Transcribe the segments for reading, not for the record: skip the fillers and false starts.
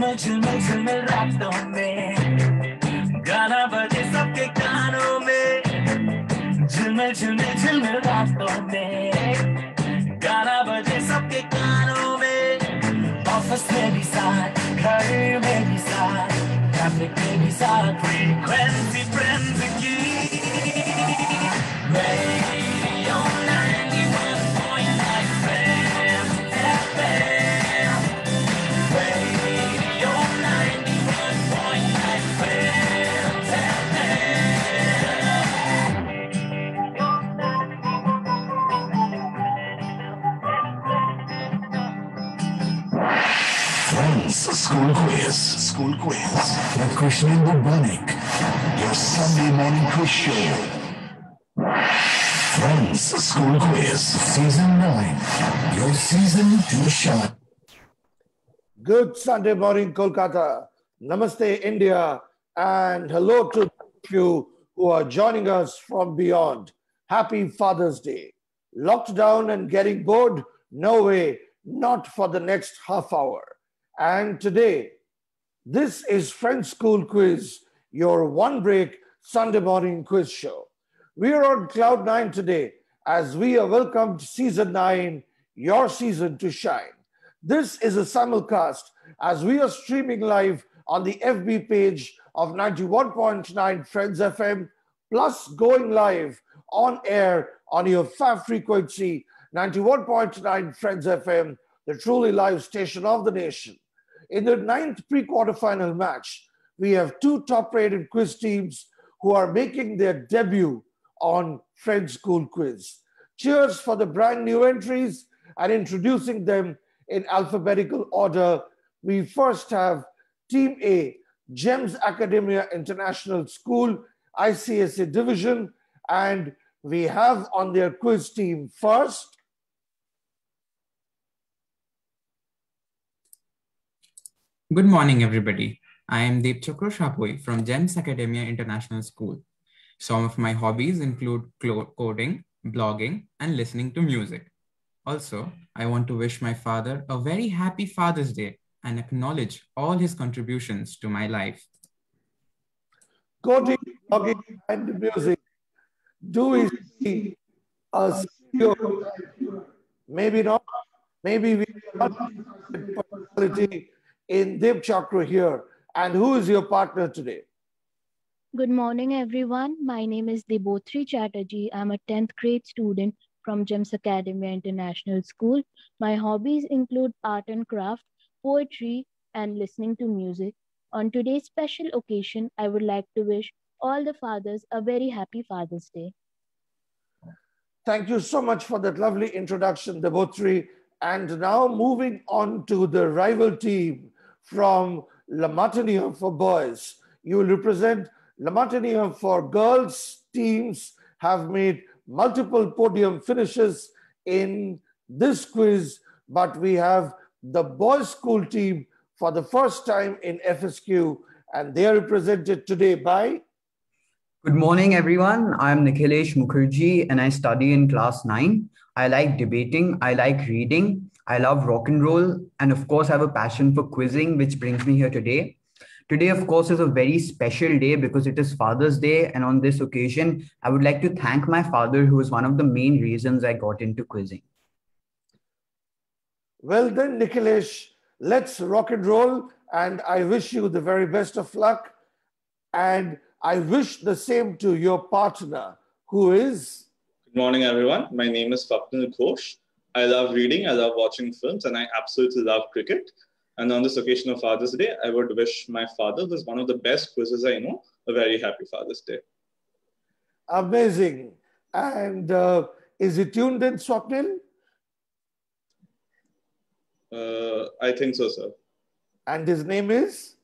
झिलमिल रातों में गाना बजे सबके कानों में झिलमिल रातों में गाना बजे सबके कानों में ऑफिस में भी साथ घर में भी साथ ट्रैफिक में भी साथ फ्रीक्वेंसी फ्रेंड्स की radio 91.9 FM radio 91.9 Friends, School Quiz. With Krishnendu Banik, your Sunday morning quiz show. Friends, School Quiz, Season 9, your season to shine. Good Sunday morning, Kolkata. Namaste, India. And hello to you who are joining us from beyond. Happy Father's Day. Locked down and getting bored? No way, not for the next half hour. And today, this is Friends School Quiz, your one break Sunday morning quiz show. We are on Cloud 9 today as we are welcomed Season 9, your season to shine. This is a simulcast as we are streaming live on the FB page of 91.9 Friends FM, plus going live on air on your fab frequency, 91.9 Friends FM, the truly live station of the nation. In the 9th pre-quarterfinal match, we have two top-rated quiz teams who are making their debut on Friends School Quiz. Cheers for the brand new entries, and introducing them in alphabetical order. We first have Team A, GEMS Academia International School, ICSA Division, and we have on their quiz team first, Good morning, everybody. I am Deep Chakra Shapoi from GEMS Academia International School. Some of my hobbies include coding, blogging, and listening to music. Also, I want to wish my father a very happy Father's Day and acknowledge all his contributions to my life. coding, blogging, and music. Do we see a stereotype? Maybe not. Maybe we have personality in Dev Chakra here. And who is your partner today? Good morning, everyone. My name is Debotri Chatterjee. I'm a 10th grade student from GEMS Academia International School. My hobbies include art and craft, poetry, and listening to music. On today's special occasion, I would like to wish all the fathers a very happy Father's Day. Thank you so much for that lovely introduction, Debotri. And now moving on to the rival team from La Martiniere for boys. You will represent La Martiniere for girls. Teams have made multiple podium finishes in this quiz, but we have the boys' school team for the first time in FSQ, and they are represented today by... Good morning, everyone. I'm Nikhilesh Mukherjee and I study in class 9. I like debating, I like reading, I love rock and roll, and of course, I have a passion for quizzing, which brings me here today. Today, of course, is a very special day because it is Father's Day. And on this occasion, I would like to thank my father, who is one of the main reasons I got into quizzing. Well then, Nikhilesh, let's rock and roll. And I wish you the very best of luck. And I wish the same to your partner, who is... Good morning, everyone. My name is Swapnil Ghosh. I love reading, I love watching films, and I absolutely love cricket. And on this occasion of Father's Day, I would wish my father, who is one of the best quizzes I know, a very happy Father's Day. Amazing. And is he tuned in, Swapnil? I think so, sir. And his name is?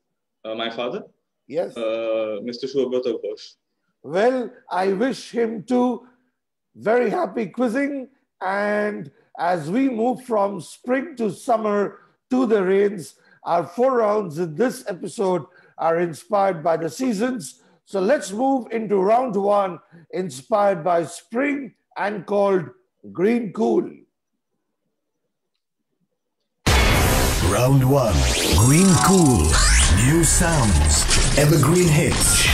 My father? Yes. Mr. Shobhata Ghosh. Well, I wish him too very happy quizzing. And as we move from spring to summer to the rains, our 4 rounds in this episode are inspired by the seasons. So let's move into round 1, inspired by spring and called Green Cool. Round 1. Green Cool. New sounds. Evergreen hits.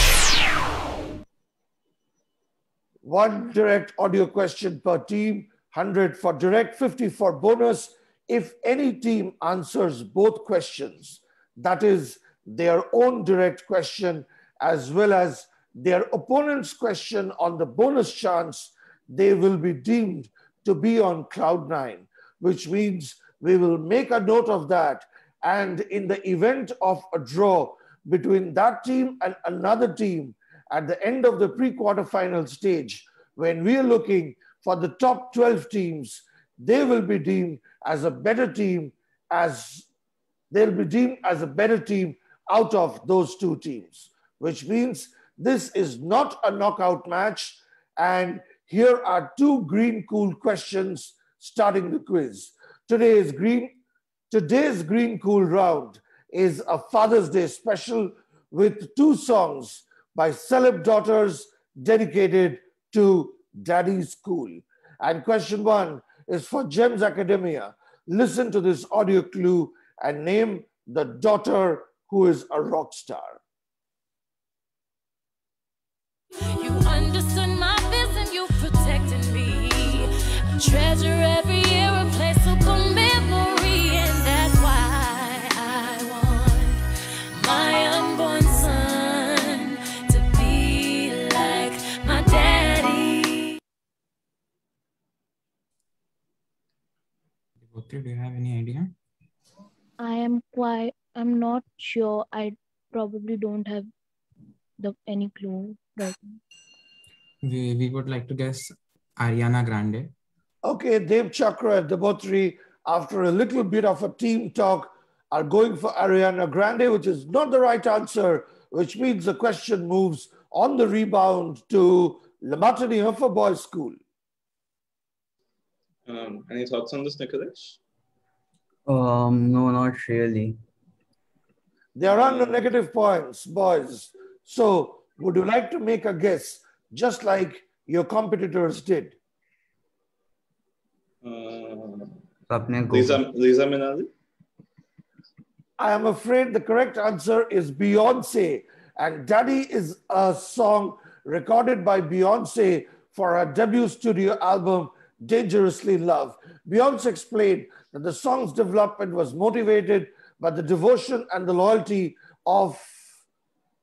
One direct audio question per team, 100 for direct, 50 for bonus. If any team answers both questions, that is their own direct question as well as their opponent's question on the bonus chance, they will be deemed to be on cloud nine, which means we will make a note of that. And in the event of a draw between that team and another team at the end of the pre-quarterfinal stage, when we are looking for the top 12 teams, they will be deemed as a better team, as they'll be deemed as a better team out of those two teams, which means this is not a knockout match. And here are two green cool questions starting the quiz. Today's green cool round is a Father's Day special with two songs by celeb daughters dedicated to Daddy's Cool. And question 1 is for Gems Academia. Listen to this audio clue and name the daughter who is a rock star. You understood my vision, you protected me. I treasure every year, a place of memory, and that's why I want my unborn son to be like my daddy. Do you have any idea? I'm not sure. I probably don't have any clue right now. We would like to guess Ariana Grande. Okay, Dev Chakra and Debotri, after a little bit of a team talk, are going for Ariana Grande, which is not the right answer, which means the question moves on the rebound to La Martiniere for Boys School. Any thoughts on this, Nikhilesh? No, not really. There are no negative points, boys. So would you like to make a guess, just like your competitors did? Lisa Minnelli? I am afraid the correct answer is Beyonce. And Daddy is a song recorded by Beyonce for her debut studio album, Dangerously in Love. Beyonce explained that the song's development was motivated by the devotion and the loyalty of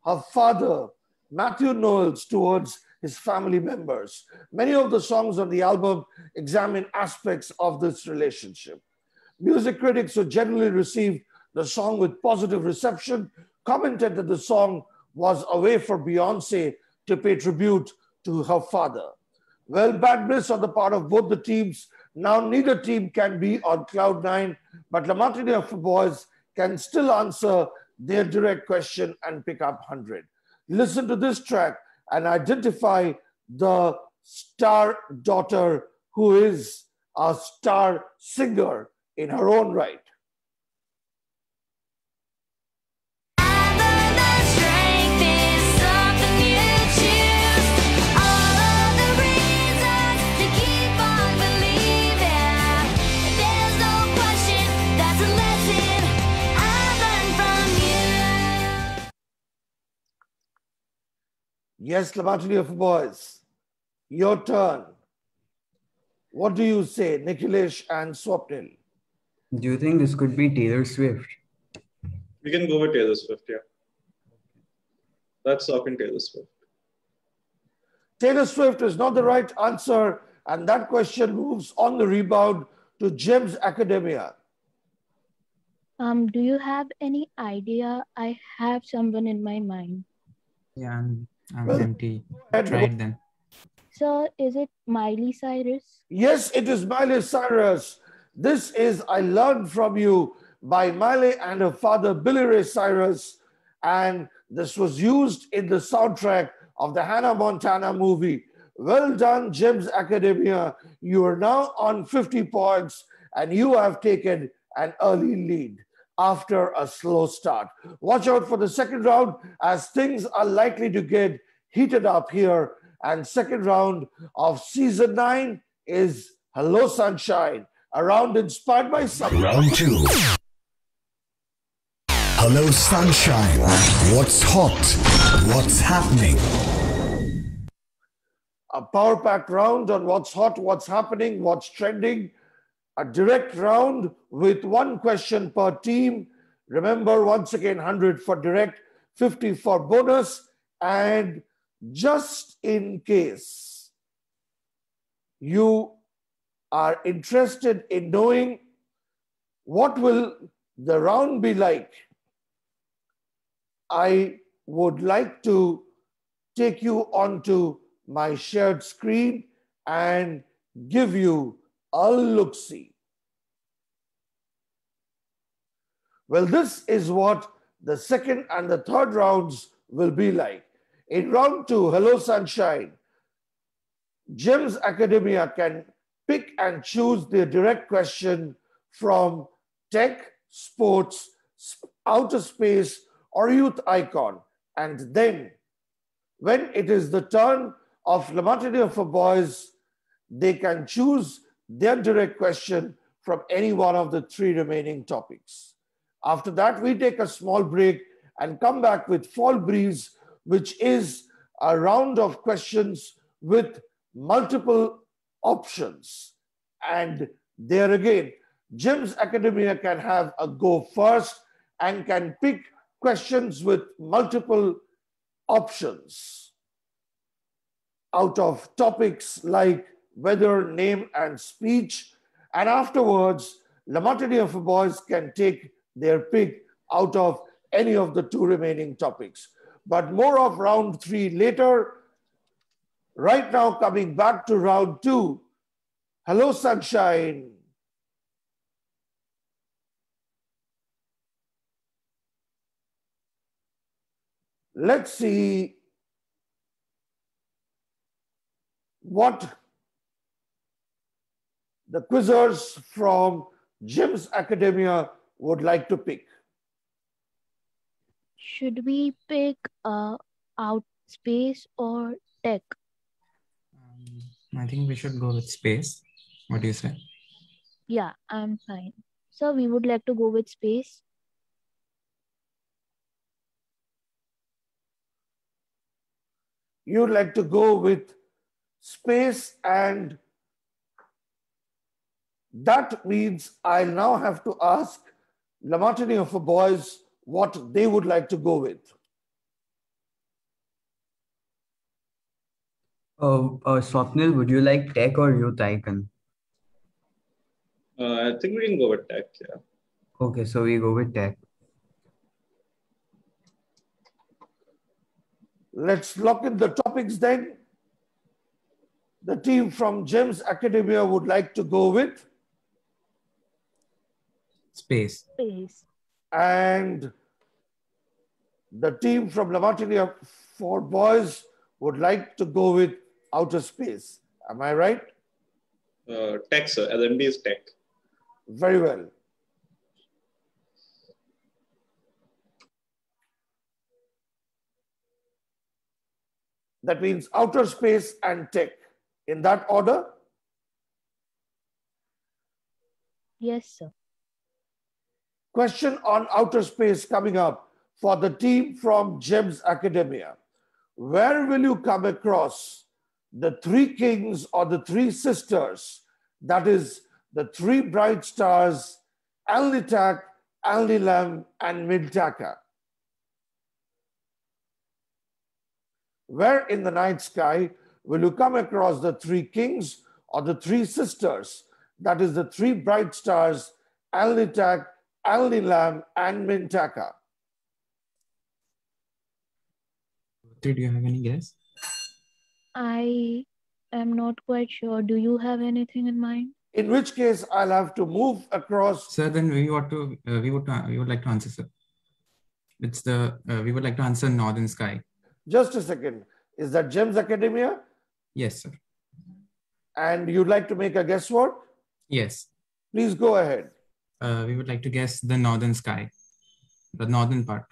her father, Matthew Knowles, towards his family members. Many of the songs on the album examine aspects of this relationship. Music critics who generally received the song with positive reception commented that the song was a way for Beyonce to pay tribute to her father. Well, bad bliss on the part of both the teams. Now neither team can be on cloud nine, but La Martiniere for Boys can still answer their direct question and pick up 100. Listen to this track and identify the star daughter who is a star singer in her own right. Yes, La Martiniere for Boys, your turn. What do you say, Nikhilesh and Swapnil? Do you think this could be Taylor Swift? We can go with Taylor Swift, yeah. Let's talk in Taylor Swift. Taylor Swift is not the right answer, and that question moves on the rebound to Gems Academia. Do you have any idea? I have someone in my mind. Yeah, I'm empty. Try it then. So is it Miley Cyrus? Yes, it is Miley Cyrus. This is I Learned From You by Miley and her father, Billy Ray Cyrus. And this was used in the soundtrack of the Hannah Montana movie. Well done, Gems Academia. You are now on 50 points and you have taken an early lead after a slow start. Watch out for the second round as things are likely to get heated up here. And second round of season 9 is Hello Sunshine, a round inspired by summer. Round 2. Hello Sunshine. What's hot? What's happening? A power-packed round on what's hot, what's happening, what's trending. A direct round with one question per team. Remember, once again, 100 for direct, 50 for bonus. And just in case you are interested in knowing what will the round be like, I would like to take you onto my shared screen and give you a look-see. Well, this is what the second and the third rounds will be like. In round 2, Hello Sunshine, GEMS Academia can pick and choose their direct question from tech, sports, outer space, or youth icon. And then, when it is the turn of La Matinee for boys, they can choose their direct question from any one of the 3 remaining topics. After that, we take a small break and come back with Fall Breeze, which is a round of questions with multiple options. And there again, GEMS Academia can have a go first and can pick questions with multiple options out of topics like weather, name, and speech. And afterwards, La Matinee for boys can take their pick out of any of the 2 remaining topics. But more of round 3 later. Right now, coming back to round 2. Hello, Sunshine. Let's see what the quizzers from GEMS Academia would like to pick. Should we pick out space or tech? I think we should go with space. What do you say? Yeah, I'm fine. So we would like to go with space. You'd like to go with space, and that means I'll now have to ask La Matinee for boys what they would like to go with. Swapnil, would you like tech or youth icon? I think we can go with tech, yeah. Okay, so we go with tech. Let's lock in the topics then. The team from GEMS Academia would like to go with space. Space. And the team from La Matinee for boys would like to go with outer space. Am I right? Tech, sir. LMB is tech. Very well. That means outer space and tech. In that order? Yes, sir. Question on outer space coming up for the team from GEMS Academia. Where will you come across the 3 kings or the 3 sisters? That is the 3 bright stars, Alnitak, Alnilam, and Mintaka. Where in the night sky will you come across the 3 kings or the 3 sisters? That is the 3 bright stars, Alnitak, Alnilam, and Mintaka. Do you have any guess? I am not quite sure. Do you have anything in mind? In which case, I'll have to move across. Sir, then we would like to answer, sir. It's the we would like to answer northern sky. Just a second. Is that GEMS Academia? Yes, sir. And you'd like to make a guesswork? Yes. Please go ahead. We would like to guess the northern sky, the northern part.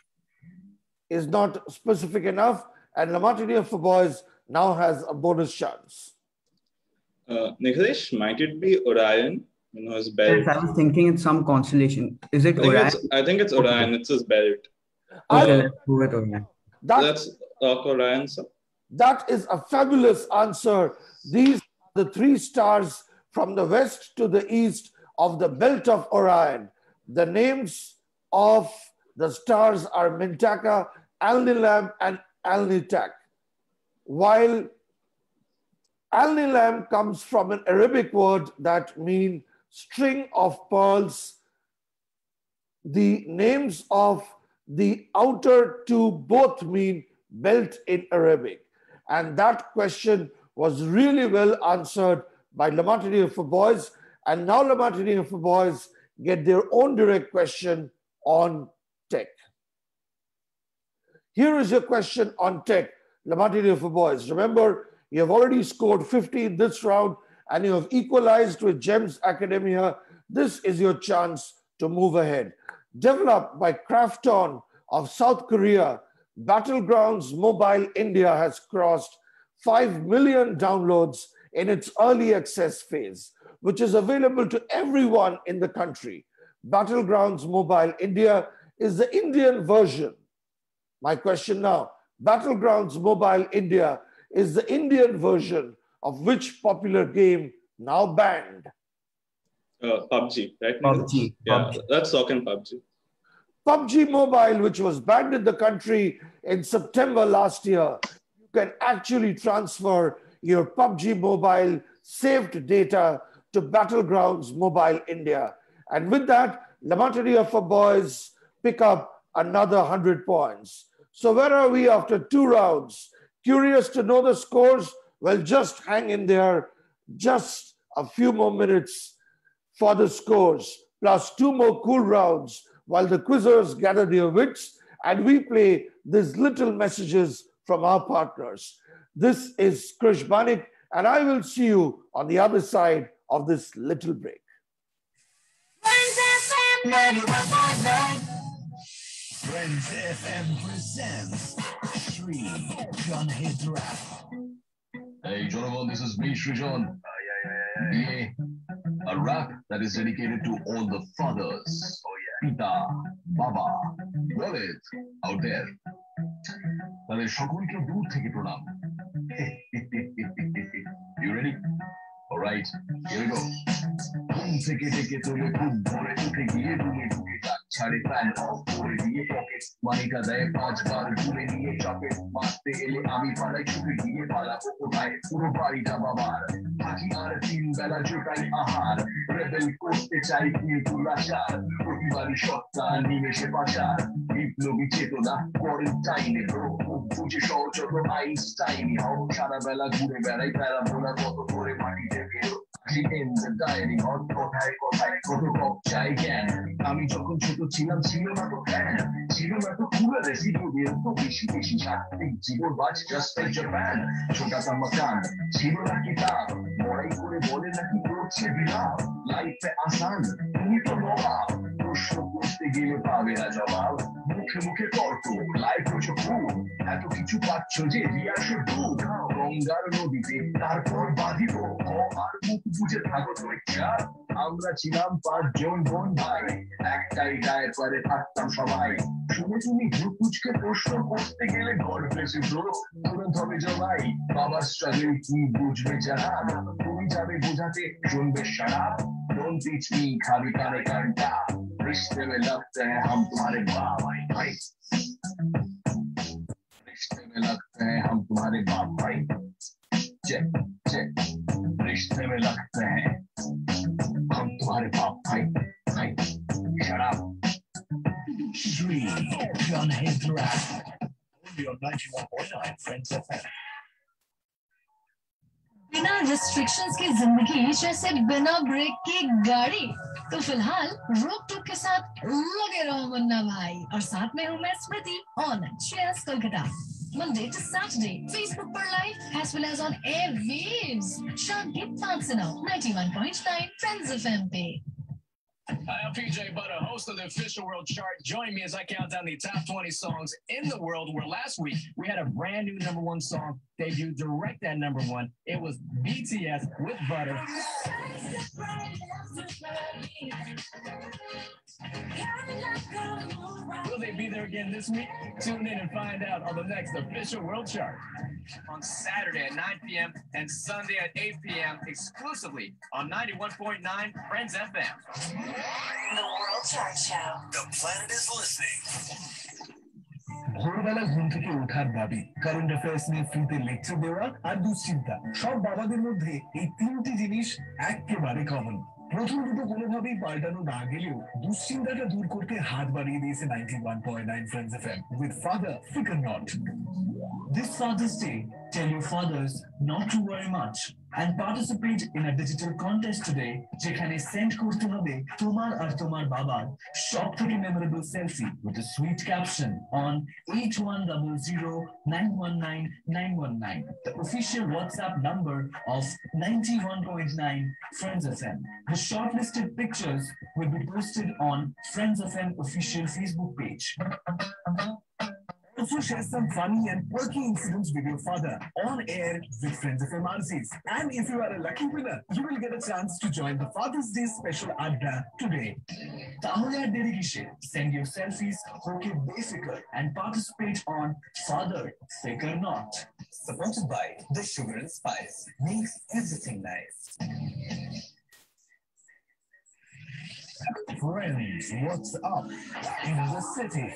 Is not specific enough, and La Matinee for boys now has a bonus chance. Nikhilesh, might it be Orion? his belt. Yes, I was thinking it's some constellation. Is it Orion? I think it's Orion. It's his belt. Okay, let's go with Orion. That's Orion, sir. That is a fabulous answer. These are the 3 stars from the west to the east of the belt of Orion. The names of the stars are Mintaka, Alnilam, and Alnitak. While Alnilam comes from an Arabic word that means string of pearls, the names of the outer 2 both mean belt in Arabic. And that question was really well answered by La Matinee for Boys. And now La Matinee for Boys get their own direct question on tech. Here is your question on tech, La Matinee for Boys. Remember, you have already scored 50 in this round and you have equalized with GEMS Academia. This is your chance to move ahead. Developed by Krafton of South Korea, Battlegrounds Mobile India has crossed 5 million downloads in its early access phase, which is available to everyone in the country. Battlegrounds Mobile India is the Indian version. My question now, Battlegrounds Mobile India is the Indian version of which popular game now banned? PUBG, right? PUBG. Yeah, PUBG. that's talking PUBG. PUBG Mobile, which was banned in the country in September last year, you can actually transfer your PUBG Mobile saved data to Battlegrounds Mobile India. And with that, La Matinee for Boys pick up another 100 points. So where are we after 2 rounds? Curious to know the scores? Well, just hang in there. Just a few more minutes for the scores, plus 2 more cool rounds while the quizzers gather their wits and we play these little messages from our partners. This is Krish Banik, and I will see you on the other side of this little break. Friends FM presents Shri John Hit Rap. Hey, Jonathan, this is me, Shri John. Yeah, a rap that is dedicated to all the fathers. Pita, Baba, Rohit, out there. তাদের সকলকে দূর থেকে প্রণাম. You ready? All right, here we go. ঘুম থেকে ডেকে তোলে ঘুম ভরে উঠে গিয়ে রুমে ঢুকে কাজ ছাড়ে প্যান অফ করে দিয়ে পকেট মানিটা দেয় 5 বার ঘুরে নিয়ে চপেট মারতে এলে আমি পালাই ছুটে গিয়ে পালাবো কোথায় পুরো বাড়িটা বাবার থাকি আর 3 বেলা জোটাই আহার রেবেল করতে চাই কিন্তু লাচার প্রতিবারই সত্তা নিমেষে পাচার বিপ্লবী চেতনা কোয়ারেন্টাইনে ব্রো বুঝে সহজ হলো আইনস্টাইনই হও সারা বেলা ঘুরে বেড়াই প্যারা বোনা কত করে মাটিতে বেরো in the diary hot কোথায় কোথায় কত কপ চাই জ্ঞান আমি যখন ছোট ছিলাম ছিল না তো প্ল্যান ছিল না তো পুরো রেসিপির তো বেশি বেশি সাত্বিক জীবন বাজ জাস্ট লাইক জাপান ছোটা सा मकान ছিল না কিতাব বড়াই করে বলে নাকি করছে বিলাপ লাইফে আসান তুমি তো নবাব প্রশ্ন করতে গেলে পাবে না জবাব মুখে মুখে তর্ক লাইফ হচ্ছে ফুল এত কিছু পাচ্ছ যে রিয়ার শুধু গঙ্গার নদীতে তারপর বাঁধিব আর মুখ বুঝে থাকো তো চাপ আমরা ছিলাম 5 জন বোন ভাই একটাই গায়ের পরে থাকতাম সবাই শুনে তুমি হুকুচকে প্রশ্ন করতে গেলে গড ব্লেস ইউ ব্রো তুরন্ত হবে জবাই বাবার স্ট্রাগল কি বুঝবে যারা তুমি যাবে বোঝাতে শুনবে শরাব डोंट टीच मी खाली काने कांटा रिश्ते में लगते हैं हम तुम्हारे बाप भाई रिश्ते में लगते हैं हम तुम्हारे बाप भाई चेक चेक रिश्ते में लगते हैं हम तुम्हारे बाप भाई भाई शराब Shri John Hit Rap only on 91.9 Friends FM. बिना रिस्ट्रिक्शंस की जिंदगी जैसे बिना ब्रेक की गाड़ी तो फिलहाल रोक टोक के साथ लगे रहो मुन्ना भाई और साथ में हूँ मैं Smriti on chairs Kolkata Monday to Saturday Facebook पर live as well as on airwaves शाम के 5 से 9 91.9 Friends FM पे. Hi, I'm PJ Butter, host of the official world chart. Join me as I count down the top 20 songs in the world, where last week we had a brand new #1 song debut direct at #1. It was BTS with Butter. Will they be there again this week? Tune in and find out on the next official World Chart. On Saturday at 9 p.m. and Sunday at 8 p.m. exclusively on 91.9 Friends FM. The World Chart Show. The planet is listening. ভোরবেলা ঘুম থেকে ওঠার দাবি, current affairs নিয়ে ফ্রিতে lecture দেওয়া আর দুশ্চিন্তা, সব বাবাদের মধ্যে এই তিনটি জিনিস একেবারে কমন। প্রথম দুটো কোনোভাবেই পাল্টানো না গেলেও দুশ্চিন্তাটা দূর করতে হাত বাড়িয়ে দিয়েছে 91.9 Friends FM with Father Figure Not. This Father's Day, tell your fathers not to worry much and participate in a digital contest today যেখানে সেন্ড করতে হবে তোমার আর তোমার বাবার সবথেকে memorable selfie with a sweet caption on 8100919919, the official WhatsApp number of 91.9 Friends FM. The shortlisted pictures will be posted on Friends FM official Facebook page. Also share some funny and quirky incidents with your father on air with Friends of MRCs. And if you are a lucky winner, you will get a chance to join the Father's Day special Adda today. Tahole ar deri kishe? Send your selfies, hoke befikar, and participate on Father Figure Not. Supported by The Sugar and Spice. Makes everything nice. Friends, what's up in the city?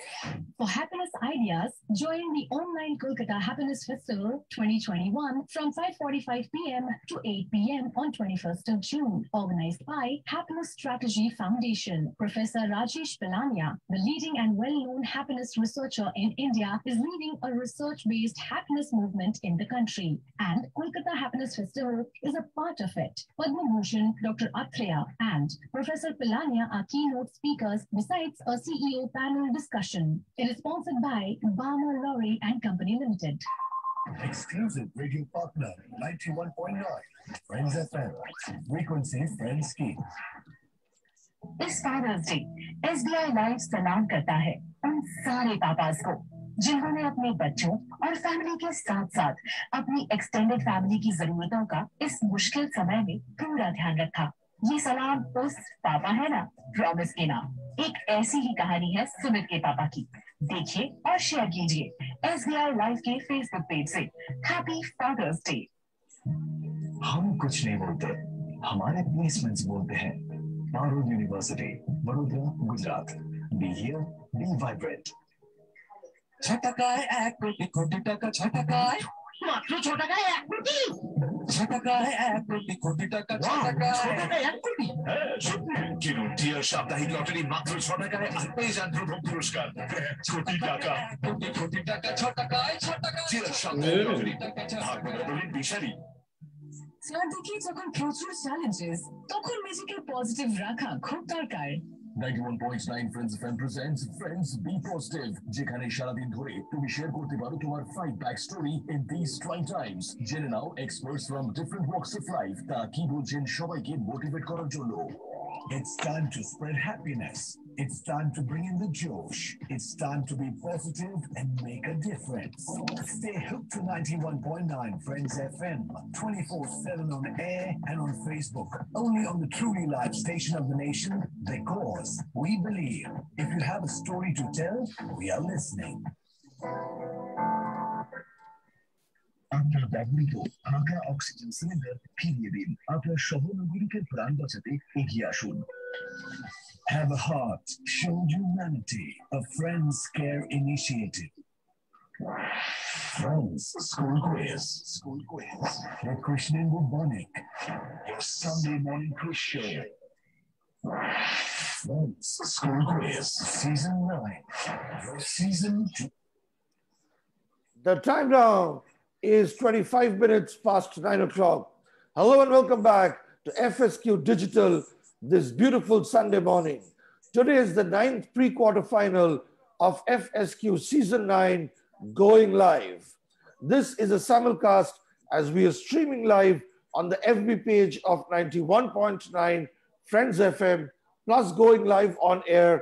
For happiness ideas, join the online Kolkata Happiness Festival 2021 from 5:45 p.m. to 8 p.m. on 21st of June, organized by Happiness Strategy Foundation. Professor Rajesh Pilania, the leading and well-known happiness researcher in India, is leading a research-based happiness movement in the country. And Kolkata Happiness Festival is a part of it. Padma Bhushan, Dr. Atreya, and Professor Pilania are keynote speakers besides a CEO panel discussion. It is sponsored by Balmer Lorry and Company Limited. Exclusive radio partner 91.9 Friends FM. Frequency Friends की। इस fathers day SBI life सलाम करता है उन सारे papa's को जिन्होंने अपने बच्चों और फैमिली के साथ साथ अपनी एक्सटेंडेड फैमिली की जरूरतों का इस मुश्किल समय में पूरा ध्यान रखा। ये सलाम उस पापा है ना, प्रॉमिस के नाम। एक ऐसी ही कहानी है सुमित के पापा की। देखिए और शेयर कीजिए SBI लाइव के फेसबुक पेज से। Happy father's day. हम कुछ नहीं बोलते, हमारे प्लेसमेंट्स बोलते हैं। Parul university, Vadodara, Gujarat. Be here, be vibrant. ছটাকায় এক কোটি কোটি টাকা, ছটাকায় মাত্র ছটাকায় এক কোটি, ছটাকায় এক কোটি কোটি টাকা, ছটাকায় এক কোটি। কিনুন টিয়ার সাপ্তাহিক লটারি মাত্র 6 টাকায় আর পেয়ে যান প্রথম পুরস্কার 1 কোটি টাকা। কোটি কোটি টাকা, ছটাকায় ছটাকায় টিয়ার সাপ্তাহিক লটারি ভাগ্য বদলের বিশালী। স্যার দেখি যখন প্রচুর চ্যালেঞ্জেস তখন নিজেকে পজিটিভ রাখা খুব দরকার। 91.9 Friends FM presents Friends Be Positive, যেখানে সারাদিন ধরে তুমি শেয়ার করতে পারো তোমার fight back story in these trying times. জেনে নাও experts from different walks of life তা কি বলছেন সবাইকে মোটিভেট করার জন্য। It's time to spread happiness. It's time to bring in the josh. It's time to be positive and make a difference. Stay hooked to 91.9 Friends FM, 24/7 on air and on Facebook. Only on the truly live station of the nation, because we believe if you have a story to tell, we are listening. আপনার ব্যবহৃত ফাঁকা oxygen cylinder ফিরিয়ে দিন। আপনার সহনাগরিকের প্রাণ বাঁচাতে এগিয়ে আসুন। Have a heart, show humanity, a Friends Care Initiative. Friends School Quiz. School Quiz with Krishnendu Bonik, your Sunday morning quiz show. Friends School Quiz, Season 9, your Season 2. The time now is 25 minutes past 9 o'clock. Hello and welcome back to FSQ Digital this beautiful Sunday morning. Today is the 9th pre-quarter final of FSQ Season 9 going live. This is a simulcast as we are streaming live on the FB page of 91.9 Friends FM, plus going live on air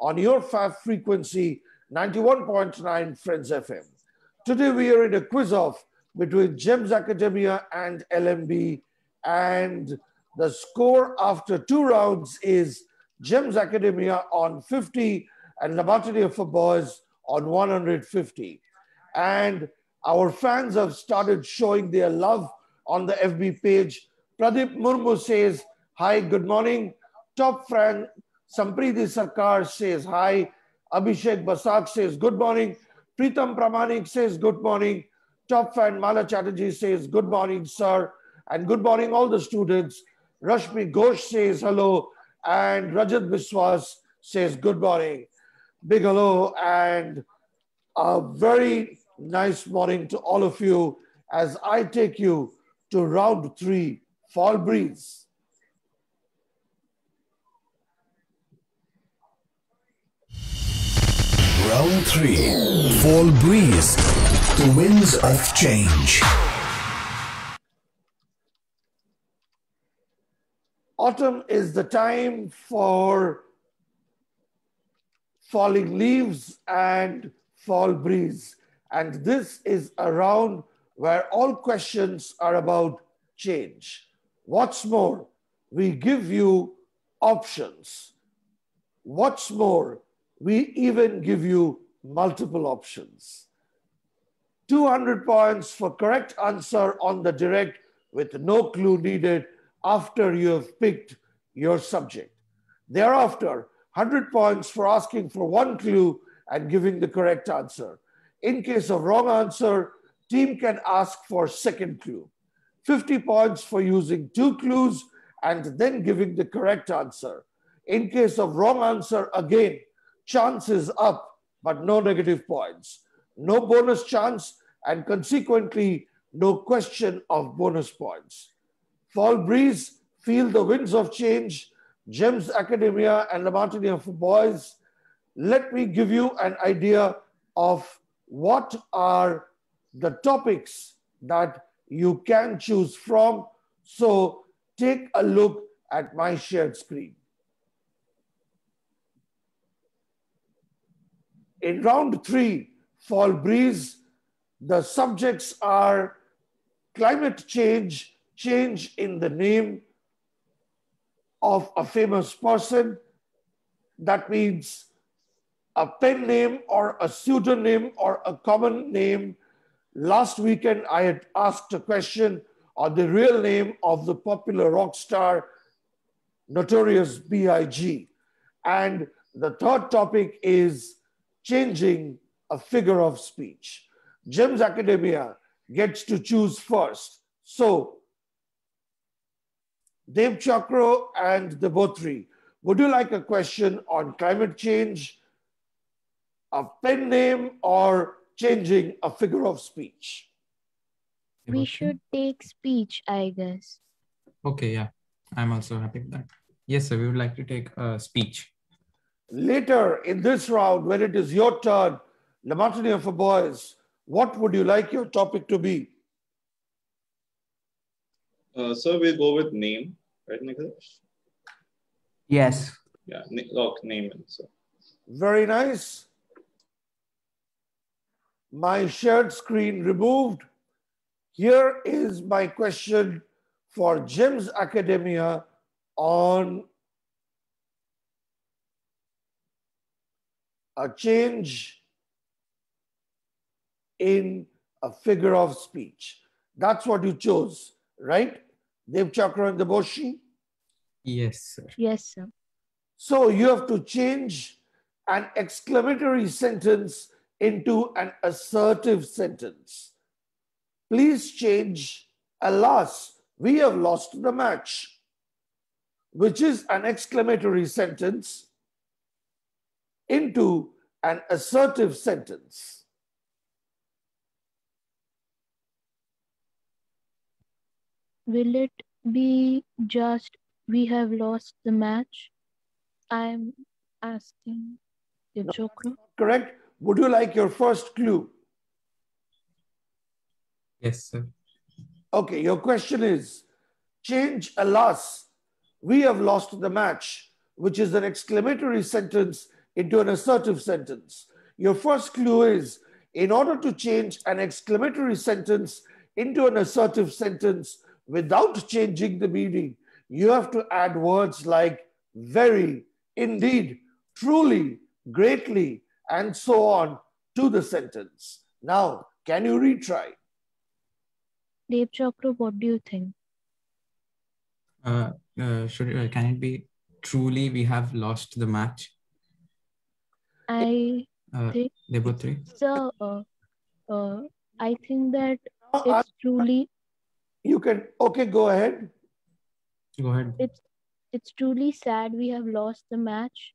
on your FAF frequency 91.9 Friends FM. Today we are in a quiz-off between GEMS Academia and LMB, and The score after 2 rounds is Gems Academia on 50 and Laboratory for Boys on 150. And our fans have started showing their love on the FB page. Pradeep Murmu says, hi, good morning. Top fan Sampriti Sarkar says hi. Abhishek Basak says good morning. Pritam Pramanik says good morning. Top fan Mala Chatterjee says good morning, sir. And good morning, all the students. Rashmi Ghosh says hello. And Rajat Biswas says good morning. Big hello and a very nice morning to all of you as I take you to round 3, Fall Breeze. Round 3, Fall Breeze, the winds of change. Autumn is the time for falling leaves and fall breeze. And this is a round where all questions are about change. What's more, we give you options. What's more, we even give you multiple options. 200 points for correct answer on the direct with no clue needed after you have picked your subject. Thereafter, 100 points for asking for 1 clue and giving the correct answer. In case of wrong answer, team can ask for 2nd clue. 50 points for using 2 clues and then giving the correct answer. In case of wrong answer, again, chance is up, but no negative points. No bonus chance and consequently, no question of bonus points. Fall Breeze, Feel the Winds of Change, Gems Academia and Laboratory for Boys. Let me give you an idea of what are the topics that you can choose from. So take a look at my shared screen. In round 3, Fall Breeze, the subjects are climate change, change in the name of a famous person. That means a pen name or a pseudonym or a common name. Last weekend, I had asked a question on the real name of the popular rock star, Notorious B.I.G. And the third topic is changing a figure of speech. Gems Academia gets to choose first. So, Dev Chakro and Debotri, would you like a question on climate change, a pen name, or changing a figure of speech? We should take speech, I guess. Okay, yeah. I'm also happy with that. Yes, sir, we would like to take a speech. Later in this round, when it is your turn, Laboratory for Boys, what would you like your topic to be? So we'll go with name, right, Nicholas? Yes. Yeah, name. So. Very nice. My shared screen removed. Here is my question for Gems Academia on a change in a figure of speech. That's what you chose, right? Dev Chakra and Deboshi? Yes, sir. Yes, sir. So you have to change an exclamatory sentence into an assertive sentence. Please change, alas, we have lost the match, which is an exclamatory sentence, into an assertive sentence. Will it be just, we have lost the match? I'm asking the Chokra. Correct. Would you like your first clue? Yes, sir. Okay, your question is, change, alas, we have lost the match, which is an exclamatory sentence into an assertive sentence. Your first clue is, in order to change an exclamatory sentence into an assertive sentence without changing the meaning, you have to add words like very, indeed, truly, greatly, and so on to the sentence. Now, can you retry? Dev Chakra, what do you think? Can it be truly we have lost the match? I think Debotri? so. I think that it's truly. You can, okay, go ahead. Go ahead. It's truly sad we have lost the match.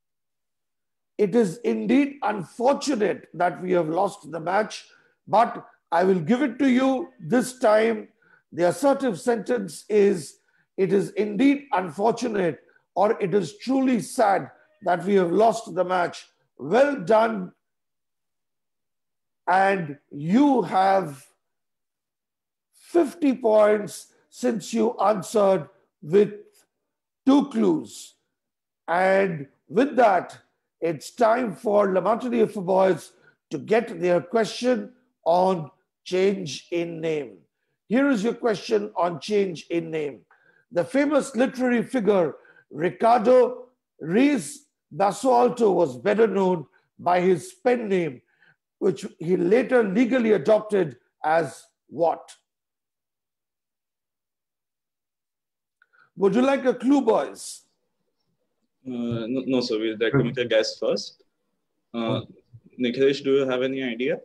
It is indeed unfortunate that we have lost the match, but I will give it to you this time. The assertive sentence is, it is indeed unfortunate, or it is truly sad that we have lost the match. Well done. And you have 50 points since you answered with 2 clues. And with that, it's time for La Matinee for Boys to get their question on change in name. Here is your question on change in name. The famous literary figure Ricardo Reis Basualto was better known by his pen name, which he later legally adopted as what? Would you like a clue, boys? No, sir. We'll like to make a guess first. Nikhilesh, do you have any idea?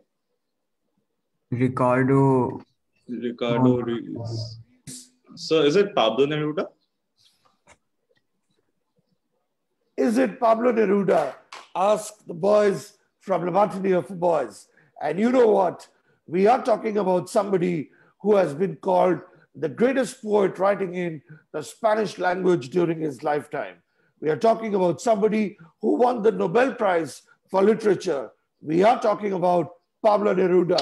Ricardo Reis. So is it Pablo Neruda? Is it Pablo Neruda? Ask the boys from La Matinee for Boys. And you know what? We are talking about somebody who has been called the greatest poet writing in the Spanish language during his lifetime. We are talking about somebody who won the Nobel Prize for Literature. We are talking about Pablo Neruda.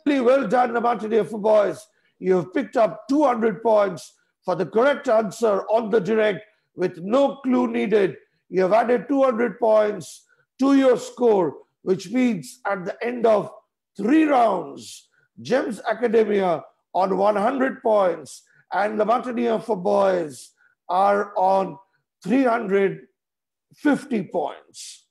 Really well done, La Matinee for Boys. You have picked up 200 points for the correct answer on the direct with no clue needed. You have added 200 points to your score, which means at the end of 3 rounds, Gems Academia on 100 points and La Matinee for Boys are on 350 points.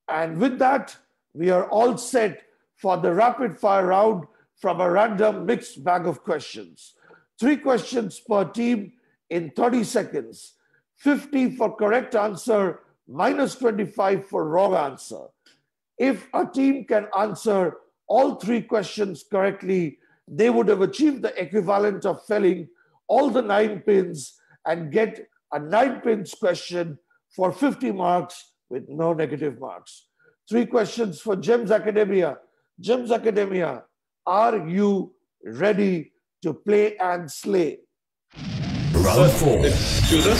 And with that, we are all set for the rapid fire round from a random mixed bag of questions. 3 questions per team in 30 seconds. 50 for correct answer, minus 25 for wrong answer. If a team can answer all 3 questions correctly, they would have achieved the equivalent of felling all the 9 pins and get a 9 pins question for 50 marks with no negative marks. 3 questions for Gems Academia. Gems Academia, are you ready to play and slay? Round 4.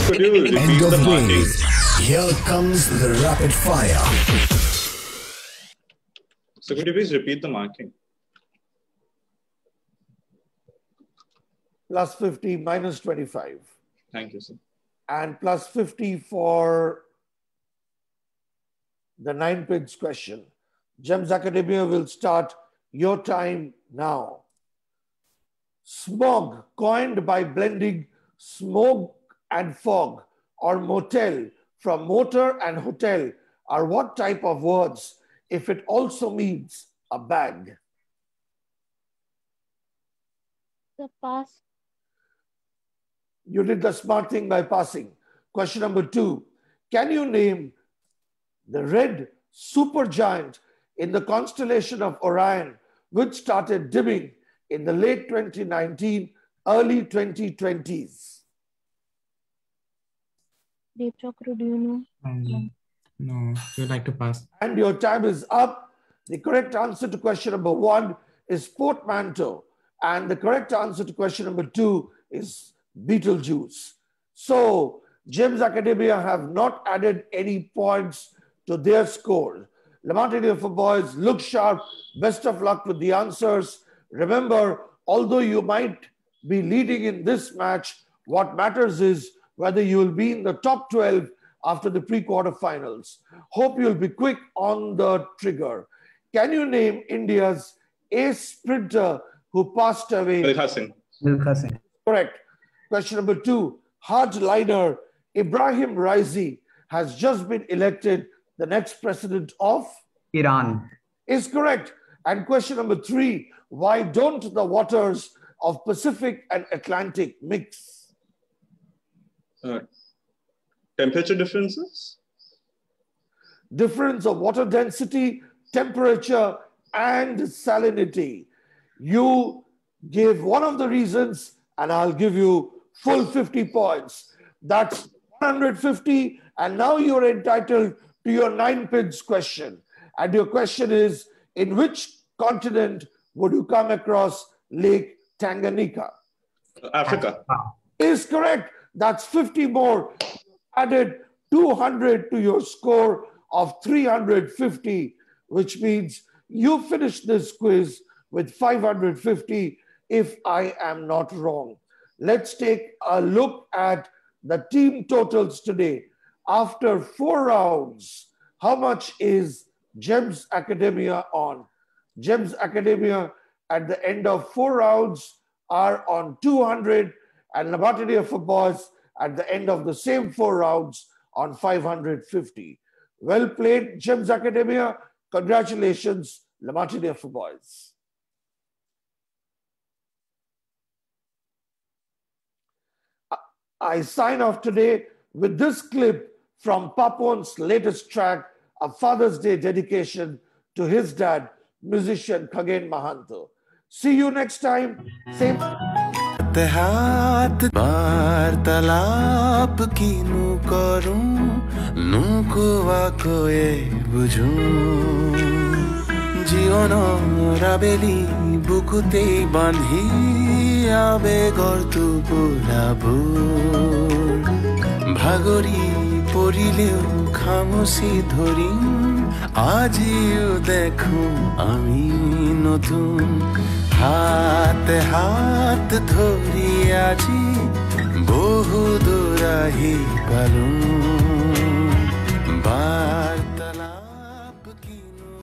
Could you repeat End of the game. marking? Here comes the rapid fire. So could you please repeat the marking? Plus 50, minus 25. Thank you, sir. And plus 50 for the 9 pins question. Gems Academia will start your time now. Smog, coined by blending smoke and fog, or motel from motor and hotel, are what type of words if it also means a bag? The pass. You did the smart thing by passing. Question number 2. Can you name the red supergiant in the constellation of Orion, which started dimming in the late 2019, early 2020s? Dev Chakra, do you know? No, you'd like to pass. And your time is up. The correct answer to question number 1 is portmanteau. And the correct answer to question number 2 is Beetlejuice. So, Gems Academia have not added any points to their score. La Matinee for Boys, look sharp. Best of luck with the answers. Remember, although you might be leading in this match, what matters is whether you will be in the top 12 after the pre-quarterfinals. Hope you'll be quick on the trigger. Can you name India's ace sprinter who passed away? Milkha Singh. Milkha Singh. Correct. Question number 2. Hardliner Ibrahim Raisi has just been elected the next president of Iran. Is correct. And question number 3. Why don't the waters of Pacific and Atlantic mix? Temperature differences? Difference of water density, temperature, and salinity. You give one of the reasons, and I'll give you full 50 points. That's 150, and now you're entitled to your 9 pins question. And your question is, in which continent would you come across Lake Tanganyika? Africa. Is correct. That's 50 more. Added 200 to your score of 350, which means you finish this quiz with 550 if I am not wrong. Let's take a look at the team totals today. After 4 rounds, how much is GEMS Academia on? GEMS Academia at the end of 4 rounds are on 200, and Lamartine for boys at the end of the same 4 rounds on 550. Well played, GEMS Academia. Congratulations, Lamartine for boys. I sign off today with this clip from Papon's latest track, a Father's Day dedication to his dad, musician Khagen Mahanto. See you next time. Same. हात वार्तालाप किनु करूं नुको वाकोए बुझूं जीवन राबेली बुकुते बांधी आबे गर्तु पुराबुर भागरी परिलेও खामोशी धरिम आजिও देखो आमी नतुन हाते हात धरि আজি বহু দূৰ আহি পালো